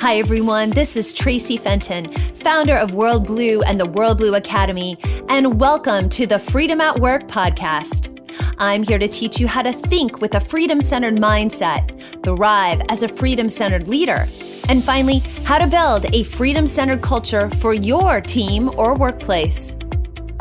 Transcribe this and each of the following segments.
Hi, everyone. This is Tracy Fenton, founder of World Blue and the World Blue Academy, and welcome to the Freedom at Work podcast. I'm here to teach you how to think with a freedom-centered mindset, thrive as a freedom-centered leader, and finally, how to build a freedom-centered culture for your team or workplace.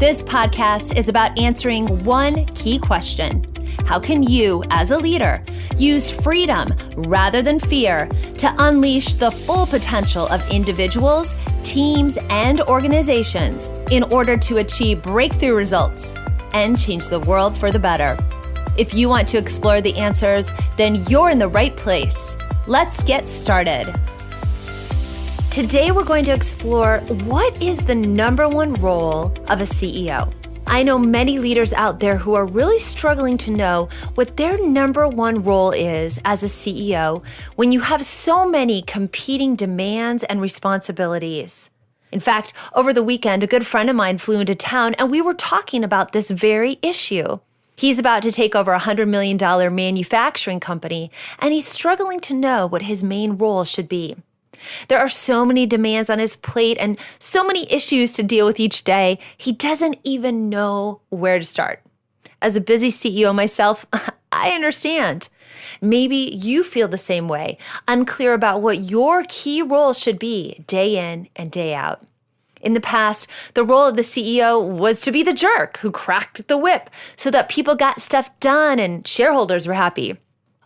This podcast is about answering one key question. How can you, as a leader, use freedom rather than fear to unleash the full potential of individuals, teams, and organizations in order to achieve breakthrough results and change the world for the better? If you want to explore the answers, then you're in the right place. Let's get started. Today, we're going to explore what is the number one role of a CEO. I know many leaders out there who are really struggling to know what their number one role is as a CEO when you have so many competing demands and responsibilities. In fact, over the weekend, a good friend of mine flew into town and we were talking about this very issue. He's about to take over a $100 million manufacturing company, and he's struggling to know what his main role should be. There are so many demands on his plate and so many issues to deal with each day, he doesn't even know where to start. As a busy CEO myself, I understand. Maybe you feel the same way, unclear about what your key role should be day in and day out. In the past, the role of the CEO was to be the jerk who cracked the whip so that people got stuff done and shareholders were happy.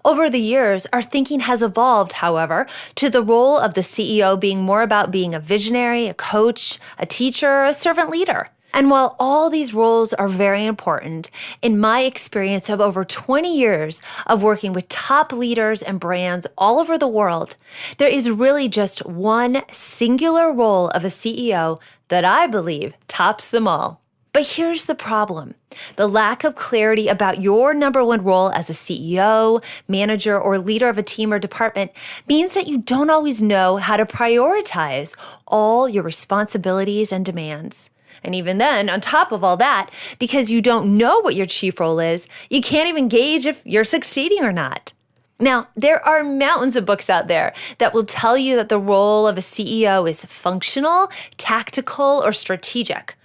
Over the years, our thinking has evolved, however, to the role of the CEO being more about being a visionary, a coach, a teacher, a servant leader. And while all these roles are very important, in my experience of over 20 years of working with top leaders and brands all over the world, there is really just one singular role of a CEO that I believe tops them all. But here's the problem. The lack of clarity about your number one role as a CEO, manager, or leader of a team or department means that you don't always know how to prioritize all your responsibilities and demands. And even then, on top of all that, because you don't know what your chief role is, you can't even gauge if you're succeeding or not. Now, there are mountains of books out there that will tell you that the role of a CEO is functional, tactical, or strategic.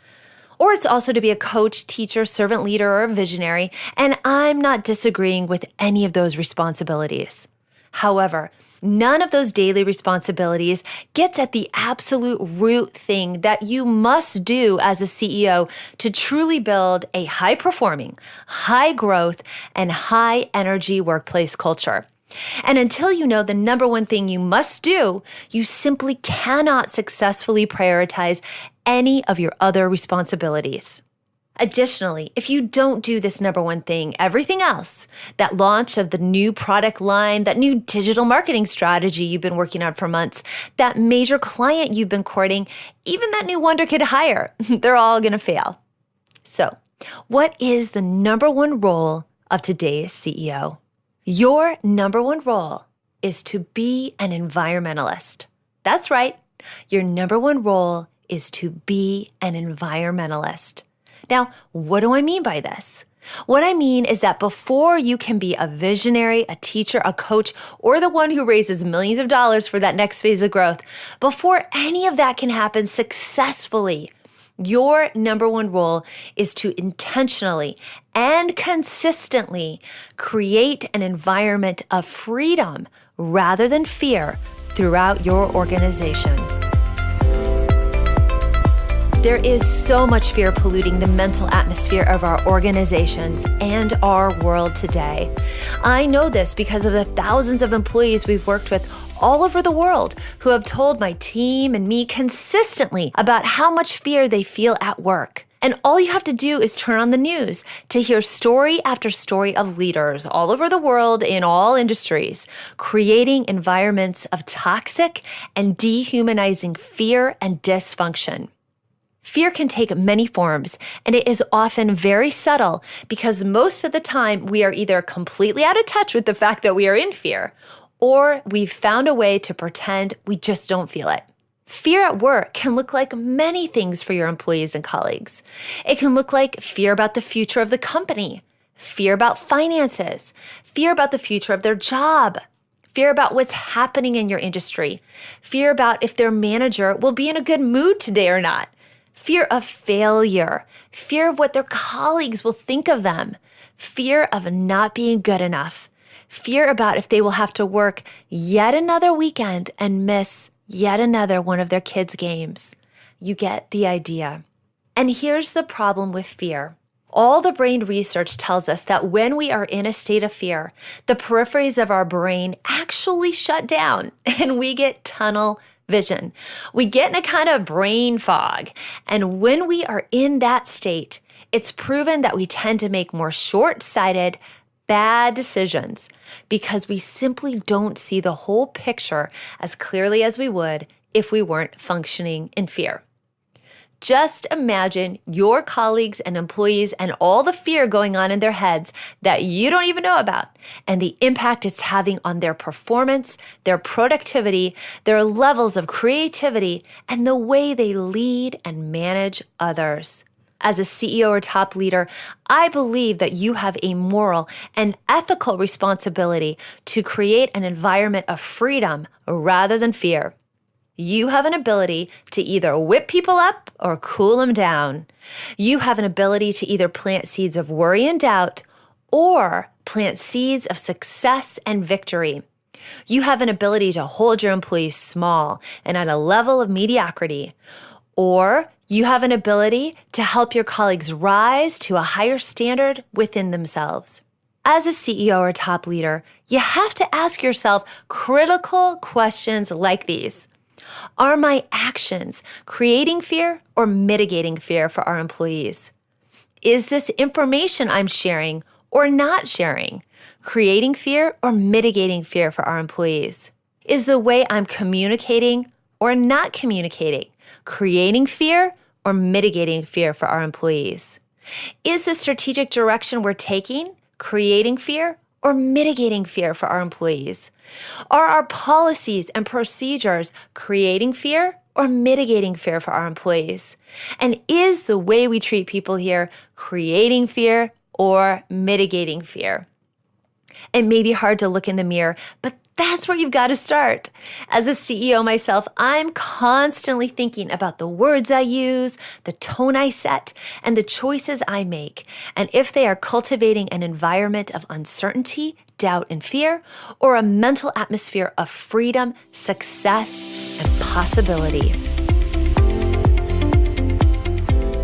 Or it's also to be a coach, teacher, servant leader, or a visionary, and I'm not disagreeing with any of those responsibilities. However, none of those daily responsibilities gets at the absolute root thing that you must do as a CEO to truly build a high-performing, high-growth, and high-energy workplace culture. And until you know the number one thing you must do, you simply cannot successfully prioritize any of your other responsibilities. Additionally, if you don't do this number one thing, everything else, that launch of the new product line, that new digital marketing strategy you've been working on for months, that major client you've been courting, even that new wonder kid hire, they're all going to fail. So, what is the number one role of today's CEO? Your number one role is to be an environmentalist. That's right. Your number one role is to be an environmentalist. Now, what do I mean by this? What I mean is that before you can be a visionary, a teacher, a coach, or the one who raises millions of dollars for that next phase of growth, before any of that can happen successfully, your number one role is to intentionally and consistently create an environment of freedom rather than fear throughout your organization. There is so much fear polluting the mental atmosphere of our organizations and our world today. I know this because of the thousands of employees we've worked with all over the world who have told my team and me consistently about how much fear they feel at work. And all you have to do is turn on the news to hear story after story of leaders all over the world in all industries, creating environments of toxic and dehumanizing fear and dysfunction. Fear can take many forms, and it is often very subtle because most of the time we are either completely out of touch with the fact that we are in fear, or we've found a way to pretend we just don't feel it. Fear at work can look like many things for your employees and colleagues. It can look like fear about the future of the company, fear about finances, fear about the future of their job, fear about what's happening in your industry, fear about if their manager will be in a good mood today or not, fear of failure, fear of what their colleagues will think of them, fear of not being good enough, fear about if they will have to work yet another weekend and miss yet another one of their kids' games. You get the idea. And here's the problem with fear. All the brain research tells us that when we are in a state of fear, the peripheries of our brain actually shut down and we get tunnel vision. We get in a kind of brain fog. And when we are in that state, it's proven that we tend to make more short-sighted, bad decisions because we simply don't see the whole picture as clearly as we would if we weren't functioning in fear. Just imagine your colleagues and employees and all the fear going on in their heads that you don't even know about, and the impact it's having on their performance, their productivity, their levels of creativity, and the way they lead and manage others. As a CEO or top leader, I believe that you have a moral and ethical responsibility to create an environment of freedom rather than fear. You have an ability to either whip people up or cool them down. You have an ability to either plant seeds of worry and doubt or plant seeds of success and victory. You have an ability to hold your employees small and at a level of mediocrity. Or you have an ability to help your colleagues rise to a higher standard within themselves. As a CEO or top leader, you have to ask yourself critical questions like these. Are my actions creating fear or mitigating fear for our employees? Is this information I'm sharing or not sharing creating fear or mitigating fear for our employees? Is the way I'm communicating or not communicating creating fear or mitigating fear for our employees? Is the strategic direction we're taking creating fear or mitigating fear for our employees? Are our policies and procedures creating fear or mitigating fear for our employees? And is the way we treat people here creating fear or mitigating fear? It may be hard to look in the mirror, but that's where you've got to start. As a CEO myself, I'm constantly thinking about the words I use, the tone I set, and the choices I make, and if they are cultivating an environment of uncertainty, doubt, and fear, or a mental atmosphere of freedom, success, and possibility.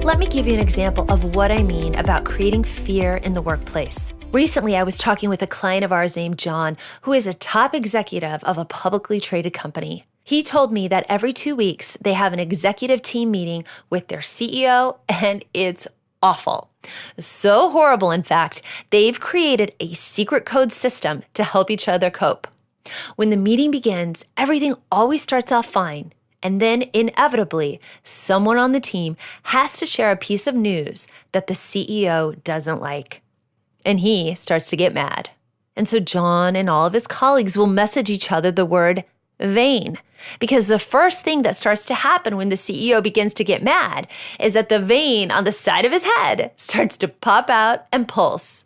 Let me give you an example of what I mean about creating fear in the workplace. Recently, I was talking with a client of ours named John, who is a top executive of a publicly traded company. He told me that every 2 weeks, they have an executive team meeting with their CEO, and it's awful. So horrible, in fact, they've created a secret code system to help each other cope. When the meeting begins, everything always starts off fine. And then, inevitably, someone on the team has to share a piece of news that the CEO doesn't like. And he starts to get mad. And so John and all of his colleagues will message each other the word vain, because the first thing that starts to happen when the CEO begins to get mad is that the vein on the side of his head starts to pop out and pulse.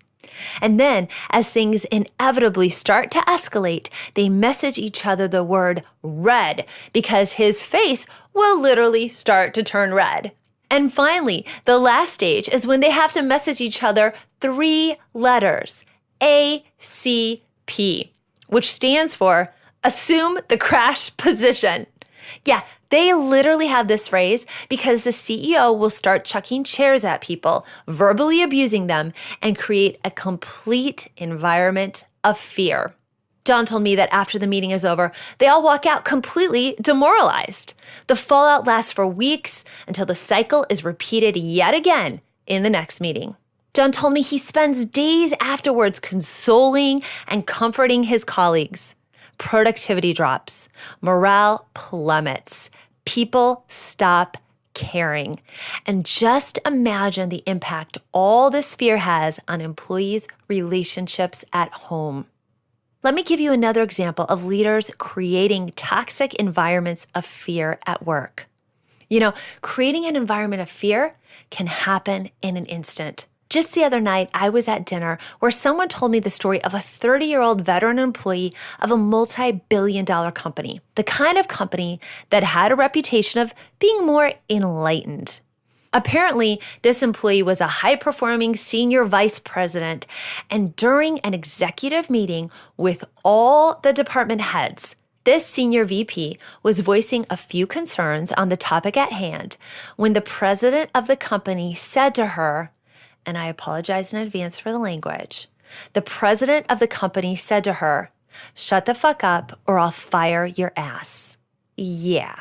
And then, as things inevitably start to escalate, they message each other the word red, because his face will literally start to turn red. And finally, the last stage is when they have to message each other 3 letters, ACP, which stands for assume the crash position. Yeah, they literally have this phrase because the CEO will start chucking chairs at people, verbally abusing them, and create a complete environment of fear. John told me that after the meeting is over, they all walk out completely demoralized. The fallout lasts for weeks until the cycle is repeated yet again in the next meeting. John told me he spends days afterwards consoling and comforting his colleagues. Productivity drops, morale plummets, people stop caring. And just imagine the impact all this fear has on employees' relationships at home. Let me give you another example of leaders creating toxic environments of fear at work. You know, creating an environment of fear can happen in an instant. Just the other night, I was at dinner where someone told me the story of a 30-year-old veteran employee of a multi-billion-dollar company, the kind of company that had a reputation of being more enlightened. Apparently, this employee was a high-performing senior vice president, and during an executive meeting with all the department heads, this senior VP was voicing a few concerns on the topic at hand when the president of the company said to her, and I apologize in advance for the language, the president of the company said to her, "Shut the fuck up or I'll fire your ass." Yeah.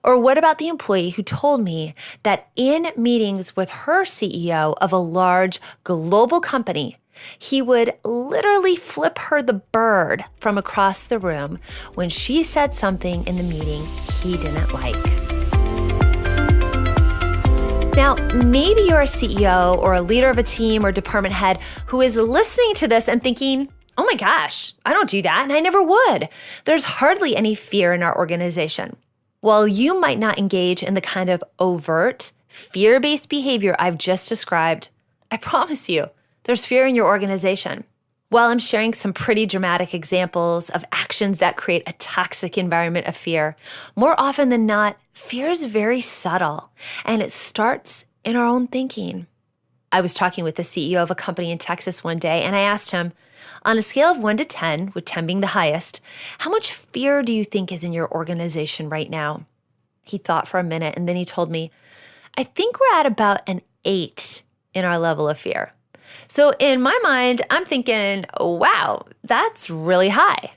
Or what about the employee who told me that in meetings with her CEO of a large global company, he would literally flip her the bird from across the room when she said something in the meeting he didn't like? Now, maybe you're a CEO or a leader of a team or department head who is listening to this and thinking, oh my gosh, I don't do that and I never would. There's hardly any fear in our organization. While you might not engage in the kind of overt, fear-based behavior I've just described, I promise you, there's fear in your organization. While I'm sharing some pretty dramatic examples of actions that create a toxic environment of fear, more often than not, fear is very subtle, and it starts in our own thinking. I was talking with the CEO of a company in Texas one day, and I asked him, on a scale of 1 to 10, with 10 being the highest, how much fear do you think is in your organization right now? He thought for a minute, and then he told me, I think we're at about an 8 in our level of fear. So in my mind, I'm thinking, wow, that's really high.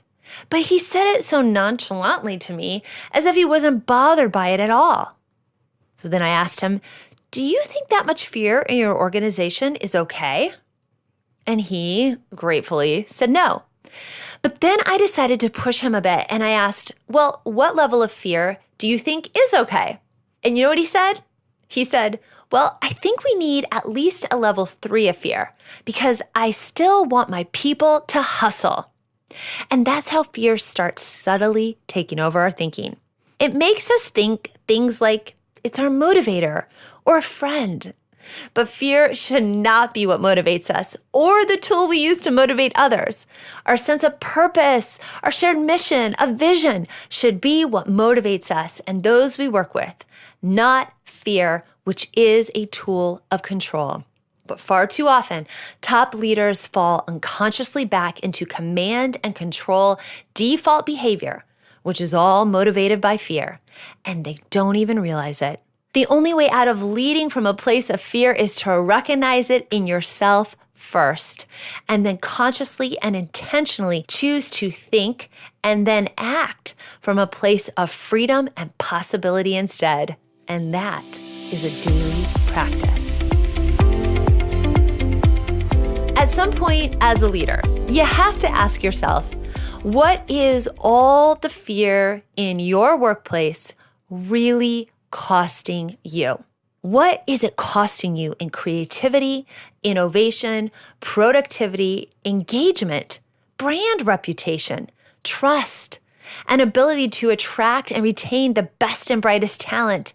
But he said it so nonchalantly to me, as if he wasn't bothered by it at all. So then I asked him, do you think that much fear in your organization is okay? And he gratefully said no. But then I decided to push him a bit and I asked, well, what level of fear do you think is okay? And you know what he said? He said, well, I think we need at least a level 3 of fear because I still want my people to hustle. And that's how fear starts subtly taking over our thinking. It makes us think things like it's our motivator or a friend. But fear should not be what motivates us or the tool we use to motivate others. Our sense of purpose, our shared mission, a vision should be what motivates us and those we work with, not fear, which is a tool of control. But far too often, top leaders fall unconsciously back into command and control default behavior, which is all motivated by fear, and they don't even realize it. The only way out of leading from a place of fear is to recognize it in yourself first, and then consciously and intentionally choose to think and then act from a place of freedom and possibility instead. And that is a daily practice. At some point as a leader, you have to ask yourself, what is all the fear in your workplace really costing you? What is it costing you in creativity, innovation, productivity, engagement, brand reputation, trust, and ability to attract and retain the best and brightest talent,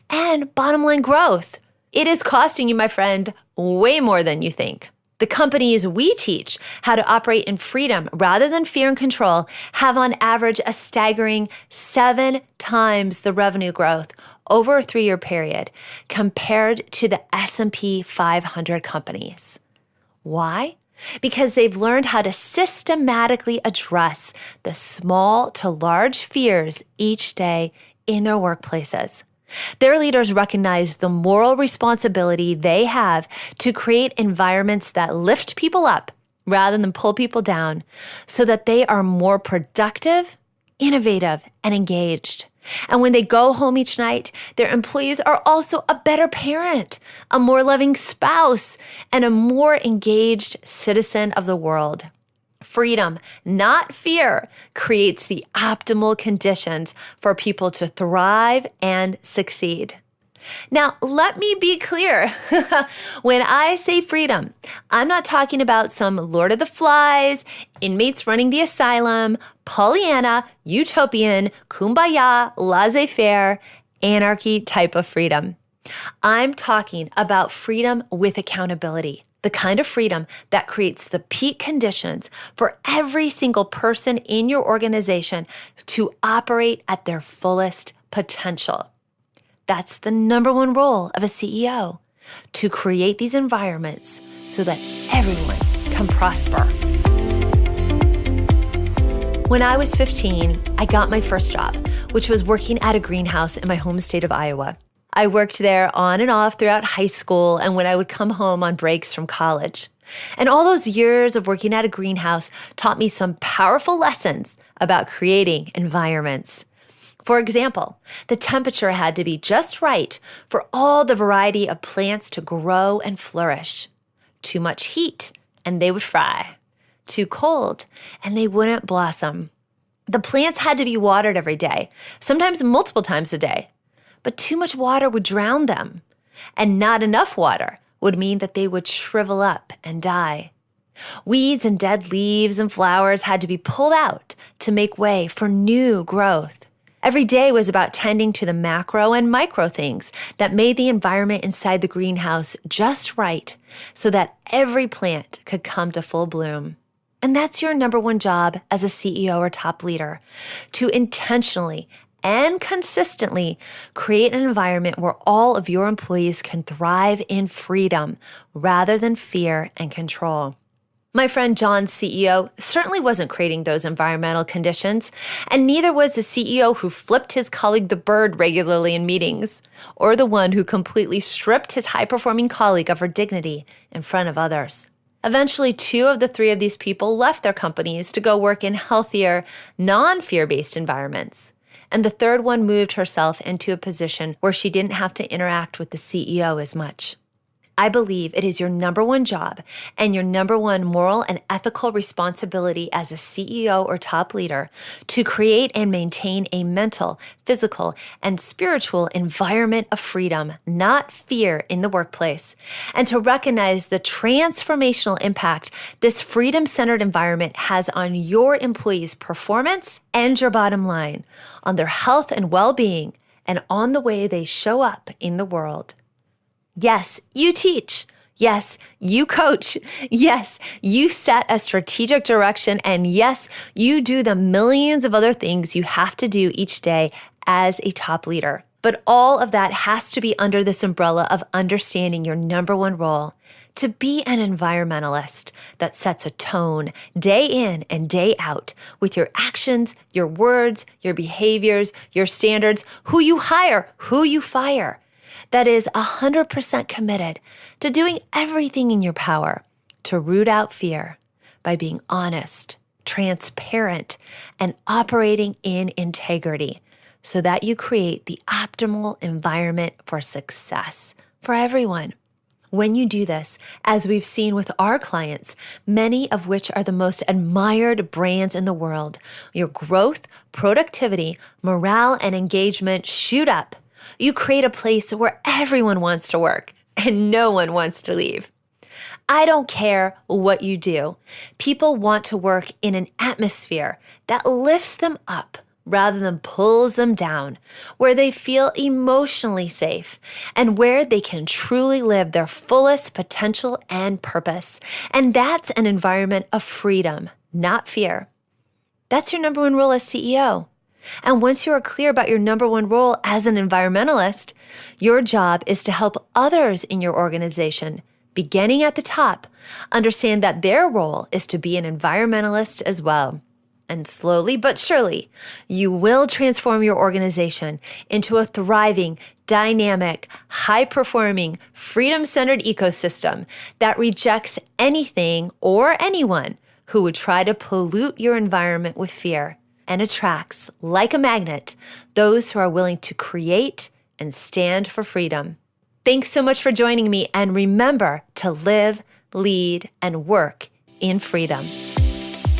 and bottom line growth? It is costing you, my friend, way more than you think. The companies we teach how to operate in freedom rather than fear and control have on average a staggering 7 times the revenue growth over a 3-year period compared to the S&P 500 companies. Why? Because they've learned how to systematically address the small to large fears each day in their workplaces. Their leaders recognize the moral responsibility they have to create environments that lift people up rather than pull people down so that they are more productive, innovative, and engaged. And when they go home each night, their employees are also a better parent, a more loving spouse, and a more engaged citizen of the world. Freedom, not fear, creates the optimal conditions for people to thrive and succeed. Now, let me be clear. When I say freedom, I'm not talking about some Lord of the Flies, inmates running the asylum, Pollyanna, utopian, kumbaya, laissez-faire, anarchy type of freedom. I'm talking about freedom with accountability, the kind of freedom that creates the peak conditions for every single person in your organization to operate at their fullest potential. That's the number one role of a CEO, to create these environments so that everyone can prosper. When I was 15, I got my first job, which was working at a greenhouse in my home state of Iowa. I worked there on and off throughout high school and when I would come home on breaks from college. And all those years of working at a greenhouse taught me some powerful lessons about creating environments. For example, the temperature had to be just right for all the variety of plants to grow and flourish. Too much heat, and they would fry. Too cold, and they wouldn't blossom. The plants had to be watered every day, sometimes multiple times a day. But too much water would drown them, and not enough water would mean that they would shrivel up and die. Weeds and dead leaves and flowers had to be pulled out to make way for new growth. Every day was about tending to the macro and micro things that made the environment inside the greenhouse just right so that every plant could come to full bloom. And that's your number one job as a CEO or top leader, to intentionally and consistently create an environment where all of your employees can thrive in freedom rather than fear and control. My friend John's CEO certainly wasn't creating those environmental conditions, and neither was the CEO who flipped his colleague the bird regularly in meetings, or the one who completely stripped his high-performing colleague of her dignity in front of others. Eventually, 2 of the 3 of these people left their companies to go work in healthier, non-fear-based environments. And the 3rd one moved herself into a position where she didn't have to interact with the CEO as much. I believe it is your number one job and your number one moral and ethical responsibility as a CEO or top leader to create and maintain a mental, physical, and spiritual environment of freedom, not fear, in the workplace, and to recognize the transformational impact this freedom-centered environment has on your employees' performance and your bottom line, on their health and well-being, and on the way they show up in the world. Yes, you teach. Yes, you coach. Yes, you set a strategic direction. And yes, you do the millions of other things you have to do each day as a top leader. But all of that has to be under this umbrella of understanding your number one role, to be an environmentalist that sets a tone day in and day out with your actions, your words, your behaviors, your standards, who you hire, who you fire. That is 100% committed to doing everything in your power to root out fear by being honest, transparent, and operating in integrity so that you create the optimal environment for success for everyone. When you do this, as we've seen with our clients, many of which are the most admired brands in the world, your growth, productivity, morale, and engagement shoot up. You create a place where everyone wants to work and no one wants to leave. I don't care what you do. People want to work in an atmosphere that lifts them up rather than pulls them down, where they feel emotionally safe and where they can truly live their fullest potential and purpose. And that's an environment of freedom, not fear. That's your number one role as CEO. And once you are clear about your number one role as an environmentalist, your job is to help others in your organization, beginning at the top, understand that their role is to be an environmentalist as well. And slowly but surely, you will transform your organization into a thriving, dynamic, high-performing, freedom-centered ecosystem that rejects anything or anyone who would try to pollute your environment with fear, and attracts, like a magnet, those who are willing to create and stand for freedom. Thanks so much for joining me, and remember to live, lead, and work in freedom.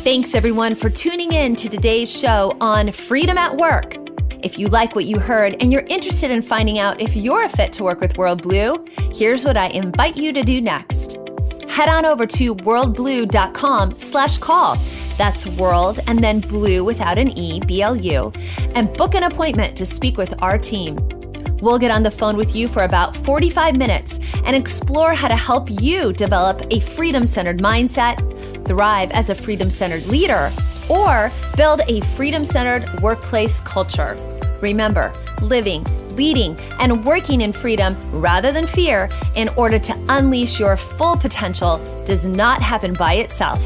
Thanks everyone for tuning in to today's show on Freedom at Work. If you like what you heard and you're interested in finding out if you're a fit to work with World Blue, here's what I invite you to do next. Head on over to worldblue.com/call. That's world and then blue without an E, BLU, and book an appointment to speak with our team. We'll get on the phone with you for about 45 minutes and explore how to help you develop a freedom-centered mindset, thrive as a freedom-centered leader, or build a freedom-centered workplace culture. Remember, living, leading, and working in freedom rather than fear in order to unleash your full potential does not happen by itself.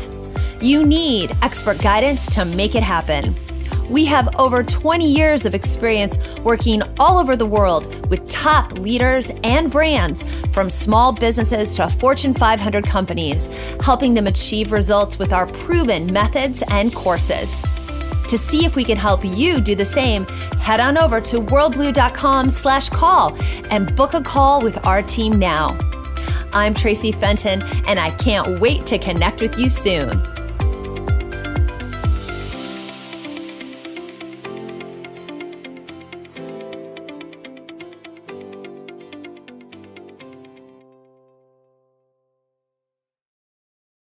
You need expert guidance to make it happen. We have over 20 years of experience working all over the world with top leaders and brands, from small businesses to Fortune 500 companies, helping them achieve results with our proven methods and courses. To see if we can help you do the same, head on over to worldblue.com/call and book a call with our team now. I'm Tracy Fenton, and I can't wait to connect with you soon.